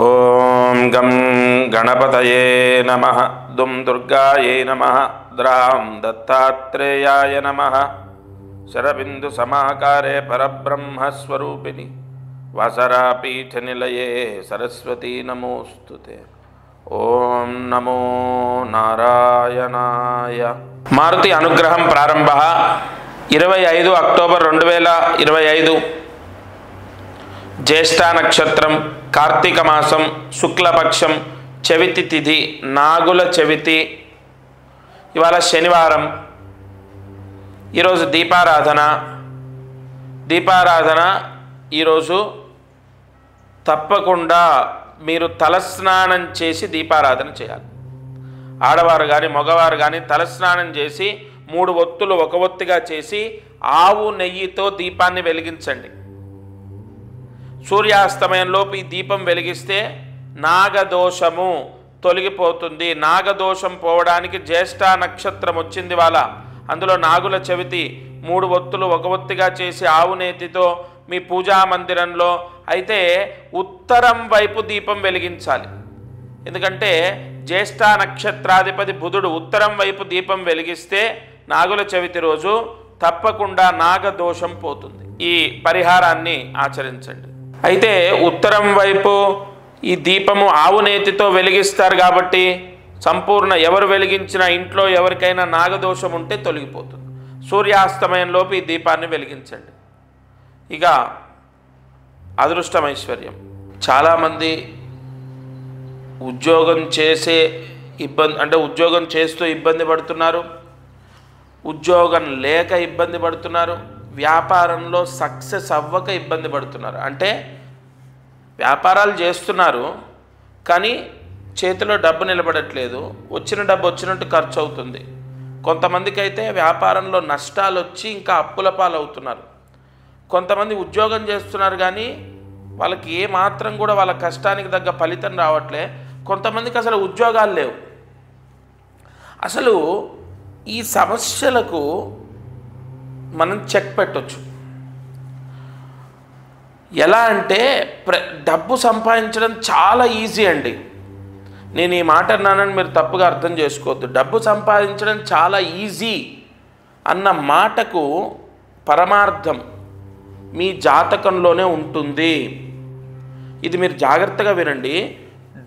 ఓం గం గణపతయే నమః దుం దుర్గాయై నమః ద్రాం దత్తాత్రేయాయ నమః శరబిందు సమాకారే పరబ్రహ్మస్వరూపిణి వాసరాపీఠనిలయే సరస్వతీ నమోస్తుతే. ఓం నమో నారాయణాయ. మారుతి అనుగ్రహం ప్రారంభ 25 అక్టోబర్ 2025 జ్యేష్ఠ నక్షత్రం, కార్తీక మాసం, శుక్లపక్షం, చవితి తిథి, నాగుల చవితి. ఇవాళ శనివారం. ఈరోజు దీపారాధన ఈరోజు తప్పకుండా మీరు తలస్నానం చేసి దీపారాధన చేయాలి. ఆడవారు కానీ మగవారు కానీ తలస్నానం చేసి 3 ఒత్తులు ఒక ఒత్తిగా చేసి ఆవు నెయ్యితో దీపాన్ని వెలిగించండి. సూర్యాస్తమయంలోపు ఈ దీపం వెలిగిస్తే నాగదోషము తొలగిపోతుంది. నాగదోషం పోవడానికి జ్యేష్ఠ నక్షత్రం వచ్చింది వాళ్ళ. అందులో నాగుల చవితి 3 ఒత్తులు ఒక ఒత్తిగా చేసి ఆవు నేతితో మీ పూజా మందిరంలో అయితే ఉత్తరం వైపు దీపం వెలిగించాలి. ఎందుకంటే జ్యేష్ఠ నక్షత్రాధిపతి బుధుడు ఉత్తరం వైపు దీపం వెలిగిస్తే నాగుల చవితి రోజు తప్పకుండా నాగదోషం పోతుంది. ఈ పరిహారాన్ని ఆచరించండి. అయితే ఉత్తరం వైపు ఈ దీపము ఆవు నేతితో వెలిగిస్తారు కాబట్టి సంపూర్ణ ఎవరు వెలిగించిన ఇంట్లో ఎవరికైనా నాగదోషం ఉంటే తొలగిపోతుంది. సూర్యాస్తమయంలోపు ఈ దీపాన్ని వెలిగించండి. ఇక అదృష్టమైశ్వర్యం. చాలామంది ఉద్యోగం చేస్తూ ఇబ్బంది పడుతున్నారు, ఉద్యోగం లేక ఇబ్బంది పడుతున్నారు, వ్యాపారంలో సక్సెస్ అవ్వక ఇబ్బంది పడుతున్నారు. అంటే వ్యాపారాలు చేస్తున్నారు కానీ చేతిలో డబ్బు నిలబడట్లేదు, వచ్చిన డబ్బు వచ్చినట్టు ఖర్చు అవుతుంది. కొంతమందికి అయితే వ్యాపారంలో నష్టాలు వచ్చి ఇంకా అప్పుల పాలవుతున్నారు. కొంతమంది ఉద్యోగం చేస్తున్నారు కానీ వాళ్ళకి ఏ మాత్రం కూడా వాళ్ళ కష్టానికి తగ్గ ఫలితం రావట్లే. కొంతమందికి అసలు ఉద్యోగాలు లేవు. అసలు ఈ సమస్యలకు మనం చెక్ పెట్టవచ్చు. ఎలా అంటే డబ్బు సంపాదించడం చాలా ఈజీ అండి. నేను ఈ మాట అన్నానని మీరు తప్పుగా అర్థం చేసుకోవద్దు. డబ్బు సంపాదించడం చాలా ఈజీ అన్న మాటకు పరమార్థం మీ జాతకంలోనే ఉంటుంది. ఇది మీరు జాగ్రత్తగా వినండి.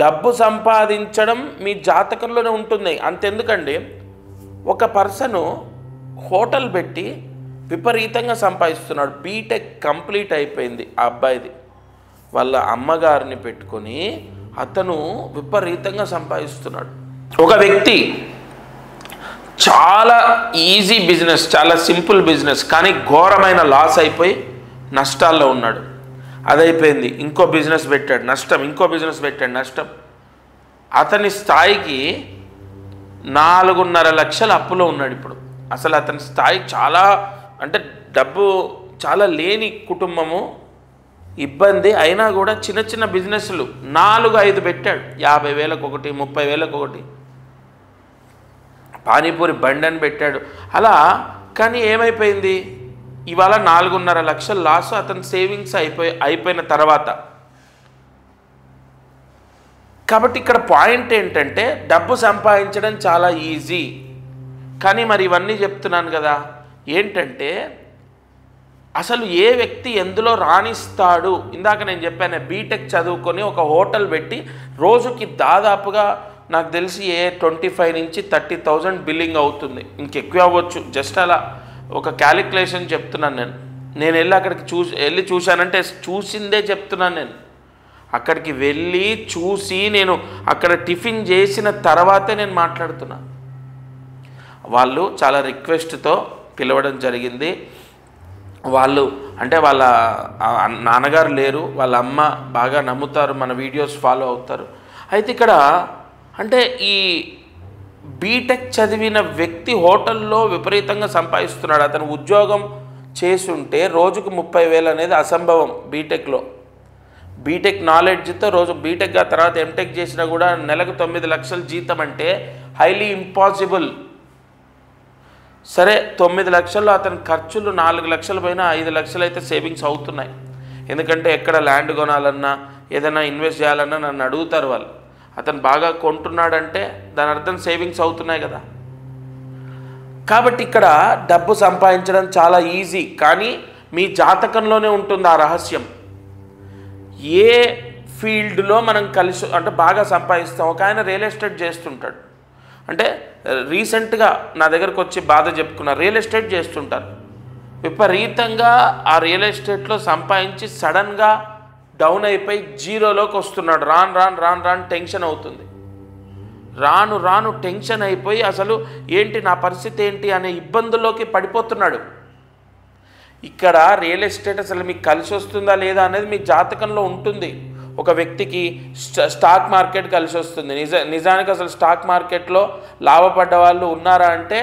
డబ్బు సంపాదించడం మీ జాతకంలోనే ఉంటుంది. అంతెందుకండి, ఒక పర్సను హోటల్ పెట్టి విపరీతంగా సంపాదిస్తున్నాడు. బీటెక్ కంప్లీట్ అయిపోయింది ఆ అబ్బాయిది. వాళ్ళ అమ్మగారిని పెట్టుకొని అతను విపరీతంగా సంపాదిస్తున్నాడు. ఒక వ్యక్తి చాలా ఈజీ బిజినెస్, చాలా సింపుల్ బిజినెస్, కానీ ఘోరమైన లాస్ అయిపోయి నష్టాల్లో ఉన్నాడు. అదైపోయింది, ఇంకో బిజినెస్ పెట్టాడు నష్టం, ఇంకో బిజినెస్ పెట్టాడు నష్టం. అతని స్థాయికి 4.5 లక్షల అప్పులో ఉన్నాడు ఇప్పుడు. అసలు అతని స్థాయి చాలా, అంటే డబ్బు చాలా లేని కుటుంబము, ఇబ్బంది అయినా కూడా చిన్న చిన్న బిజినెస్లు 4-5 పెట్టాడు. 50,000కు ఒకటి, 30,000కు ఒకటి, పానీపూరి బండి అని పెట్టాడు అలా. కానీ ఏమైపోయింది, ఇవాళ 4.5 లక్షల లాస్ అతని సేవింగ్స్ అయిపోయిన తర్వాత. కాబట్టి ఇక్కడ పాయింట్ ఏంటంటే డబ్బు సంపాదించడం చాలా ఈజీ. కానీ మరి ఇవన్నీ చెప్తున్నాను కదా, ఏంటంటే అసలు ఏ వ్యక్తి ఎందులో రాణిస్తాడు. ఇందాక నేను చెప్పాను, బీటెక్ చదువుకొని ఒక హోటల్ పెట్టి రోజుకి దాదాపుగా నాకు తెలిసి 25,000 నుంచి 30,000 బిల్లింగ్ అవుతుంది. ఇంకెక్కువ అవ్వచ్చు. జస్ట్ అలా ఒక క్యాలిక్యులేషన్ చెప్తున్నాను. నేను వెళ్ళి అక్కడికి చూశానంటే చూసిందే చెప్తున్నాను. నేను అక్కడికి వెళ్ళి చూసి నేను అక్కడ టిఫిన్ చేసిన తర్వాతే నేను మాట్లాడుతున్నా. వాళ్ళు చాలా రిక్వెస్ట్తో పిలవడం జరిగింది. వాళ్ళు అంటే వాళ్ళ నాన్నగారు లేరు, వాళ్ళ అమ్మ బాగా నమ్ముతారు, మన వీడియోస్ ఫాలో అవుతారు. అయితే ఇక్కడ అంటే ఈ బీటెక్ చదివిన వ్యక్తి హోటల్లో విపరీతంగా సంపాదిస్తున్నాడు. అతను ఉద్యోగం చేసుంటే రోజుకు 30,000 అనేది అసంభవం. బీటెక్ నాలెడ్జ్తో రోజు బీటెక్ తర్వాత ఎంటెక్ చేసినా కూడా నెలకు 9 లక్షల జీతం అంటే హైలీ ఇంపాసిబుల్. సరే 9 లక్షల్లో అతని ఖర్చులు 4 లక్షలు పోయినా 5 లక్షలు అయితే సేవింగ్స్ అవుతున్నాయి. ఎందుకంటే ఎక్కడ ల్యాండ్ కొనాలన్నా ఏదైనా ఇన్వెస్ట్ చేయాలన్నా నన్ను అడుగుతారు వాళ్ళు. అతను బాగా కొంటున్నాడంటే దాని అర్థం సేవింగ్స్ అవుతున్నాయి కదా. కాబట్టి ఇక్కడ డబ్బు సంపాదించడం చాలా ఈజీ, కానీ మీ జాతకంలోనే ఉంటుంది ఆ రహస్యం. ఏ ఫీల్డ్లో మనం కలిసి అంటే బాగా సంపాదిస్తాం. ఒక ఆయన రియల్ ఎస్టేట్ చేస్తుంటాడు, అంటే రీసెంట్గా నా దగ్గరకు వచ్చి బాధ చెప్పుకున్నారు. రియల్ ఎస్టేట్ చేస్తుంటారు, విపరీతంగా ఆ రియల్ ఎస్టేట్లో సంపాదించి సడన్గా డౌన్ అయిపోయి జీరోలోకి వస్తున్నాడు. రాను రాను రాను రాను టెన్షన్ అవుతుంది. రాను రాను టెన్షన్ అయిపోయి అసలు ఏంటి నా పరిస్థితి ఏంటి అనే ఇబ్బందుల్లోకి పడిపోతున్నాడు. ఇక్కడ రియల్ ఎస్టేట్ అసలు మీకు కలిసి వస్తుందా లేదా అనేది మీ జాతకంలో ఉంటుంది. ఒక వ్యక్తికి స్టాక్ మార్కెట్ కలిసి వస్తుంది. నిజానికి అసలు స్టాక్ మార్కెట్లో లాభపడ్డ వాళ్ళు ఉన్నారా అంటే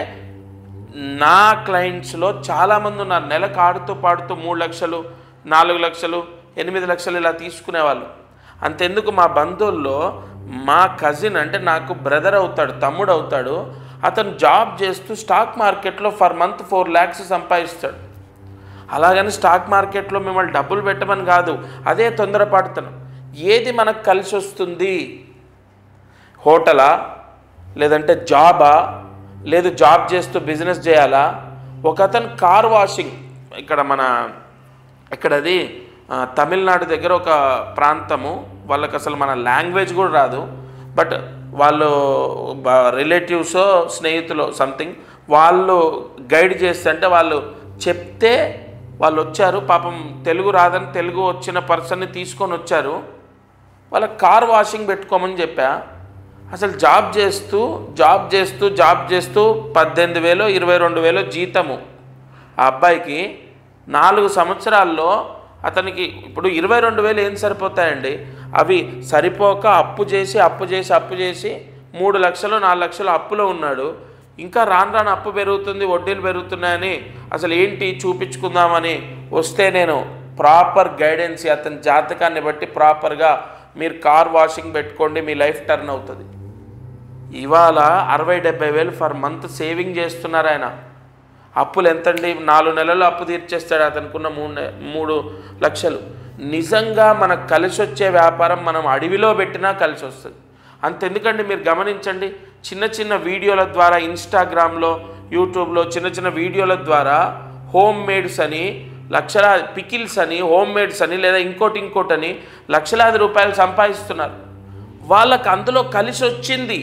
నా క్లయింట్స్లో చాలామంది ఉన్నారు. నెలకు ఆడుతూ పాడుతూ 3 లక్షలు 4 లక్షలు 8 లక్షలు ఇలా తీసుకునేవాళ్ళు. అంతెందుకు, మా బంధువుల్లో మా కజిన్ అంటే నాకు బ్రదర్ అవుతాడు, తమ్ముడు అవుతాడు, అతను జాబ్ చేస్తూ స్టాక్ మార్కెట్లో ఫర్ మంత్ 4 lakhs సంపాదిస్తాడు. అలాగని స్టాక్ మార్కెట్లో మిమ్మల్ని డబ్బులు పెట్టమని కాదు, అదే తొందరపడుతున్నాం. ఏది మనకు కలిసి వస్తుంది? హోటలా, లేదంటే జాబా, లేదు జాబ్ చేస్తూ బిజినెస్ చేయాలా? ఒక అతను కార్ వాషింగ్, ఇక్కడది తమిళనాడు దగ్గర ఒక ప్రాంతము, వాళ్ళకి అసలు మన లాంగ్వేజ్ కూడా రాదు, బట్ వాళ్ళు రిలేటివ్స్ స్నేహితులు సంథింగ్ వాళ్ళు గైడ్ చేస్తుంటే వాళ్ళు చెప్తే వాళ్ళు వచ్చారు. పాపం తెలుగు రాదని తెలుగు వచ్చిన పర్సన్ని తీసుకొని వచ్చారు. వాళ్ళ కార్ వాషింగ్ పెట్టుకోమని చెప్పా. అసలు జాబ్ చేస్తూ 18,000 22,000 జీతము ఆ అబ్బాయికి. 4 సంవత్సరాల్లో అతనికి ఇప్పుడు 22,000 ఏం సరిపోతాయండి? అవి సరిపోక అప్పు చేసి 3 లక్షలు 4 లక్షలు అప్పులో ఉన్నాడు. ఇంకా రాను రాను అప్పు పెరుగుతుంది, వడ్డీలు పెరుగుతున్నాయని అసలు ఏంటి చూపించుకుందామని వస్తే నేను ప్రాపర్ గైడెన్స్ అతని జాతకాన్ని బట్టి ప్రాపర్గా మీరు కార్ వాషింగ్ పెట్టుకోండి, మీ లైఫ్ టర్న్ అవుతుంది. ఇవాళ 60,000-70,000 ఫర్ మంత్ సేవింగ్ చేస్తున్నారు ఆయన. అప్పులు ఎంతండి? 4 నెలల్లో అప్పు తీర్చేస్తాడు. అతనుకున్న 3 లక్షలు. నిజంగా మనకు కలిసి వచ్చే వ్యాపారం మనం అడవిలో పెట్టినా కలిసి వస్తుంది. అంతెందుకండి, మీరు గమనించండి, చిన్న వీడియోల ద్వారా ఇన్స్టాగ్రామ్లో యూట్యూబ్లో చిన్న వీడియోల ద్వారా హోమ్ మేడ్స్ అని లక్షలాది పికిల్స్ అని హోమ్ మేడ్స్ అని లేదా ఇంకోటని లక్షలాది రూపాయలు సంపాదిస్తున్నారు. వాళ్ళకు అందులో కలిసి వచ్చింది.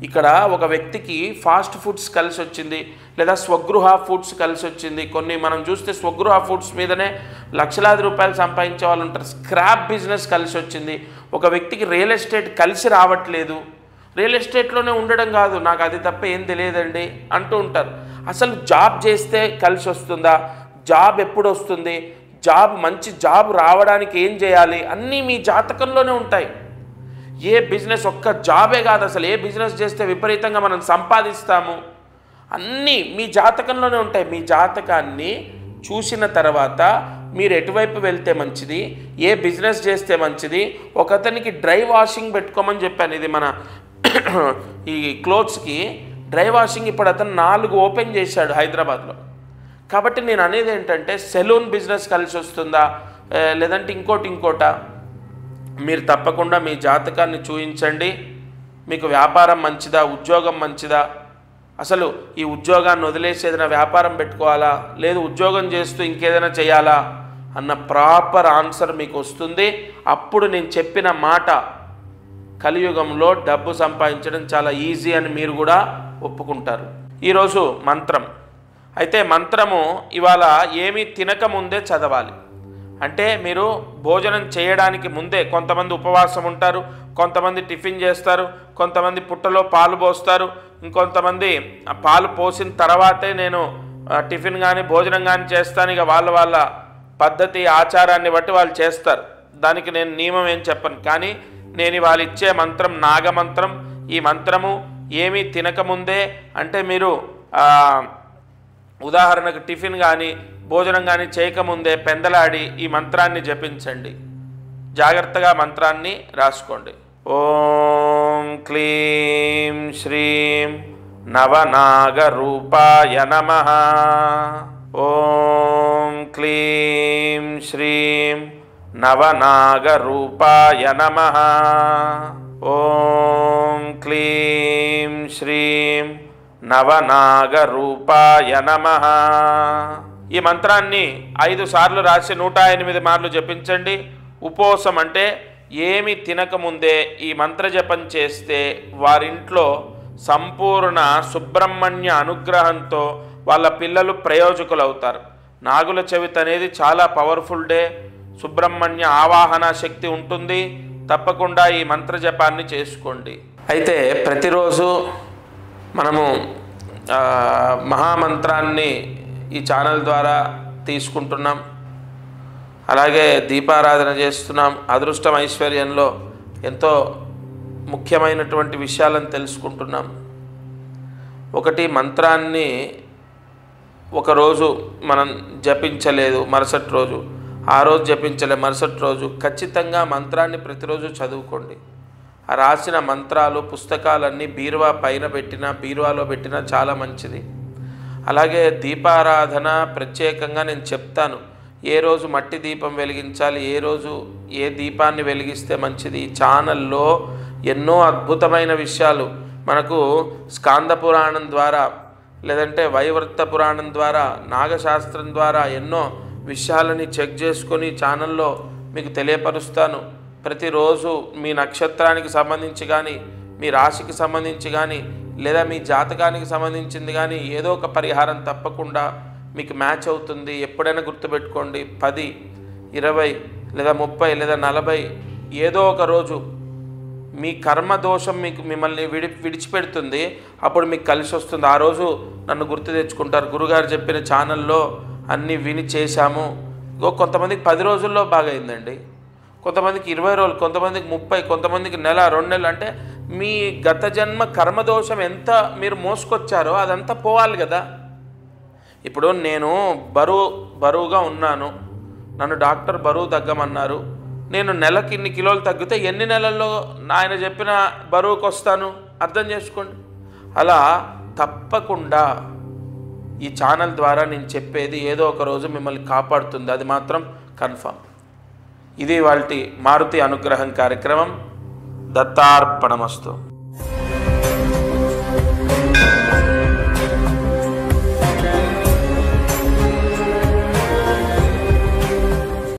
ఇక్కడ ఒక వ్యక్తికి ఫాస్ట్ ఫుడ్స్ కలిసి వచ్చింది, లేదా స్వగృహ ఫుడ్స్ కలిసి వచ్చింది. కొన్ని మనం చూస్తే స్వగృహ ఫుడ్స్ మీదనే లక్షలాది రూపాయలు సంపాదించే వాళ్ళు ఉంటారు. స్క్రాప్ బిజినెస్ కలిసి వచ్చింది. ఒక వ్యక్తికి రియల్ ఎస్టేట్ కలిసి రావట్లేదు. రియల్ ఎస్టేట్లోనే ఉండడం కాదు, నాకు అది తప్ప ఏం తెలియదండి అంటూ ఉంటారు. అసలు జాబ్ చేస్తే కలిసి వస్తుందా? జాబ్ ఎప్పుడు వస్తుంది? మంచి జాబ్ రావడానికి ఏం చేయాలి? అన్నీ మీ జాతకంలోనే ఉంటాయి. ఏ బిజినెస్, ఒక్క జాబే కాదు, అసలు ఏ బిజినెస్ చేస్తే విపరీతంగా మనం సంపాదిస్తాము అన్నీ మీ జాతకంలోనే ఉంటాయి. మీ జాతకాన్ని చూసిన తర్వాత మీరు ఎటువైపు వెళ్తే మంచిది, ఏ బిజినెస్ చేస్తే మంచిది. ఒకతనికి డ్రై వాషింగ్ పెట్టుకోమని చెప్పాను. ఇది మన ఈ క్లోత్స్కి డ్రై వాషింగ్ ఇప్పుడు అతను 4 ఓపెన్ చేశాడు హైదరాబాద్లో. కాబట్టి నేను అనేది ఏంటంటే సెలూన్ బిజినెస్ కలిసి వస్తుందా, లేదంటే ఇంకోటా? మీరు తప్పకుండా మీ జాతకాన్ని చూయించండి. మీకు వ్యాపారం మంచిదా, ఉద్యోగం మంచిదా, అసలు ఈ ఉద్యోగాన్ని వదిలేసి ఏదైనా వ్యాపారం పెట్టుకోవాలా, లేదు ఉద్యోగం చేస్తూ ఇంకేదైనా చేయాలా అన్న ప్రాపర్ ఆన్సర్ మీకు వస్తుంది. అప్పుడు నేను చెప్పిన మాట, కలియుగంలో డబ్బు సంపాదించడం చాలా ఈజీ అని మీరు కూడా ఒప్పుకుంటారు. ఈరోజు మంత్రం అయితే, మంత్రము ఇవాళ ఏమీ తినకముందే చదవాలి. అంటే మీరు భోజనం చేయడానికి ముందే, కొంతమంది ఉపవాసం ఉంటారు, కొంతమంది టిఫిన్ చేస్తారు, కొంతమంది పుట్టలో పాలు పోస్తారు, ఇంకొంతమంది పాలు పోసిన తర్వాతే నేను టిఫిన్ కానీ భోజనం కానీ చేస్తాను. ఇక వాళ్ళ పద్ధతి ఆచారాన్ని బట్టి వాళ్ళు చేస్తారు. దానికి నేను నియమం ఏం చెప్పను. కానీ నేను ఇవాళ ఇచ్చే మంత్రం నాగమంత్రం. ఈ మంత్రము ఏమీ తినకముందే, అంటే మీరు ఉదాహరణకు టిఫిన్ కానీ భోజనం కానీ చేయకముందే పెందలాడి ఈ మంత్రాన్ని జపించండి. జాగ్రత్తగా మంత్రాన్ని రాసుకోండి. ఓం క్లీం శ్రీం నవనాగరూపాయ నమః. ఓం క్లీం శ్రీం నవనాగరూపాయ నమః. ఓం క్లీం శ్రీం నవనాగరూపాయ నమః. ఈ మంత్రాన్ని 5 సార్లు రాసి 108 మార్లు జపించండి. ఉపవాసం అంటే ఏమి తినకముందే ఈ మంత్ర జపం చేస్తే వారింట్లో సంపూర్ణ సుబ్రహ్మణ్య అనుగ్రహంతో వాళ్ళ పిల్లలు ప్రయోజకులవుతారు. నాగుల చవితి అనేది చాలా పవర్ఫుల్ డే. సుబ్రహ్మణ్య ఆవాహన శక్తి ఉంటుంది. తప్పకుండా ఈ మంత్ర జపాన్ని చేసుకోండి. అయితే ప్రతిరోజు మనము మహామంత్రాన్ని ఈ ఛానల్ ద్వారా తీసుకుంటున్నాం. అలాగే దీపారాధన చేస్తున్నాం. అదృష్టం ఐశ్వర్యంలో ఎంతో ముఖ్యమైనటువంటి విషయాలను తెలుసుకుంటున్నాం. ఒకటి, మంత్రాన్ని ఒకరోజు మనం జపించలేదు, మరుసటి రోజు ఆ రోజు జపించలే, మరుసటి రోజు ఖచ్చితంగా మంత్రాన్ని ప్రతిరోజు చదువుకోండి. ఆ రాసిన మంత్రాలు పుస్తకాలన్నీ బీరువా పైన పెట్టినా బీరువాలో పెట్టినా చాలా మంచిది. అలాగే దీపారాధన ప్రత్యేకంగా నేను చెప్తాను. ఏ రోజు మట్టి దీపం వెలిగించాలి, ఏ రోజు ఏ దీపాన్ని వెలిగిస్తే మంచిది. ఛానల్లో ఎన్నో అద్భుతమైన విషయాలు మనకు స్కాంద పురాణం ద్వారా, లేదంటే వైవర్త పురాణం ద్వారా, నాగశాస్త్రం ద్వారా ఎన్నో విషయాలని చెక్ చేసుకొని ఛానల్లో మీకు తెలియపరుస్తాను. ప్రతిరోజు మీ నక్షత్రానికి సంబంధించి కానీ, మీ రాశికి సంబంధించి కానీ, లేదా మీ జాతకానికి సంబంధించింది కానీ ఏదో ఒక పరిహారం తప్పకుండా మీకు మ్యాచ్ అవుతుంది. ఎప్పుడైనా గుర్తుపెట్టుకోండి. 10, 20 లేదా 30 లేదా 40 ఏదో ఒక రోజు మీ కర్మదోషం మిమ్మల్ని విడిచిపెడుతుంది. అప్పుడు మీకు కలిసి వస్తుంది. ఆ రోజు నన్ను గుర్తు తెచ్చుకుంటారు. గురుగారు చెప్పిన ఛానల్లో అన్నీ విని చేశాము. కొంతమందికి 10 రోజుల్లో బాగైందండి, కొంతమందికి 20 రోజులు, కొంతమందికి 30, కొంతమందికి నెల 2 నెలలు. అంటే మీ గత జన్మ కర్మదోషం ఎంత మీరు మోసుకొచ్చారో అదంతా పోవాలి కదా. ఇప్పుడు నేను బరువుగా ఉన్నాను, నన్ను డాక్టర్ బరువు తగ్గమన్నారు. నేను నెలకి ఇన్ని కిలోలు తగ్గితే ఎన్ని నెలల్లో ఆయన చెప్పిన బరువుకు వస్తాను అర్థం చేసుకోండి. అలా తప్పకుండా ఈ ఛానల్ ద్వారా నేను చెప్పేది ఏదో ఒక రోజు మిమ్మల్ని కాపాడుతుంది, అది మాత్రం కన్ఫర్మ్. ఇది వాళ్ళ మారుతి అనుగ్రహం కార్యక్రమం. దత్తార్పణమస్తు.